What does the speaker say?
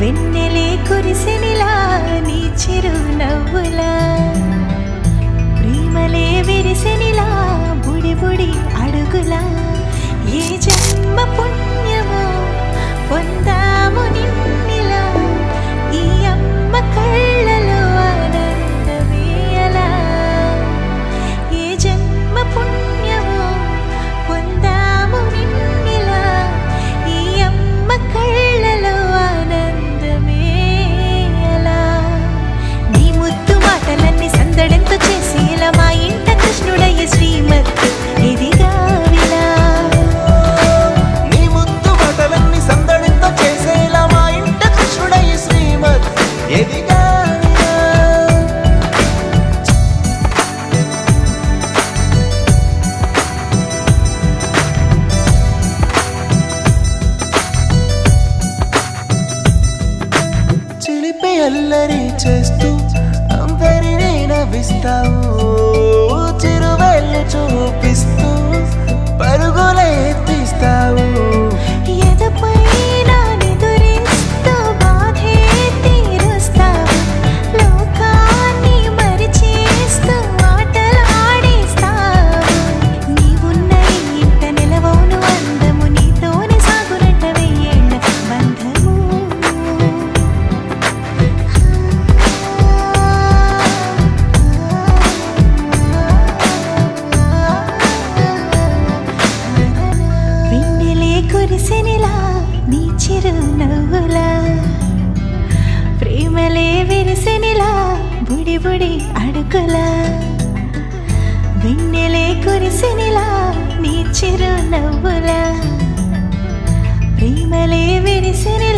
వెన్నెలే కురిసెనిలా నీ చిరునవ్వులా ప్రేమలే విరిసెనిలా బుడి బుడి అడుగులా ఏ జన్మ పుణ్యమో పొందాము నిన్నిలా ఈ అమ్మ కళ్ళలో ఆనందమే అలా ఏ జన్మ పుణ్యమో పొందాము నిన్నిలా ఈ అమ్మ కళ్ళలో ఆనందమే అలా నీ ముద్దు మాటలన్నీ సందడంతో చేసి ఇలా మా ఇంట కృష్ణుడయ్య శ్రీమత్ ఇదిగా విలా నీ ముద్దు మాటలన్నీ సందడంతో చేసేలా మా ఇంట కృష్ణుడయ్య శ్రీమత్ ఎదిగా చిలిపి అల్లరి చేస్తూ అందరినీ నవ్విస్తావు చిరువేళ్ళు చూపిస్తూ పరుగులే తీస్తావు ఎదపై నానెదురిస్తూ బాధే తీరుస్తావు లోకాన్ని మరిచేస్తూ ఆటలాడేస్తావు నీవున్న ఈ ఇంట నిలవవును అందము నీతోనే సాగునట్ట వెయ్యేళ్ళ బంధము వెన్నెలే కురిసెనిలా నీ చిరునవ్వులా ప్రేమలే విరిసెనిలా బుడి బుడి అడుగులా వెన్నెలే కురిసెనిలా నీ చిరునవ్వులా ప్రేమలే విరిసెనిలా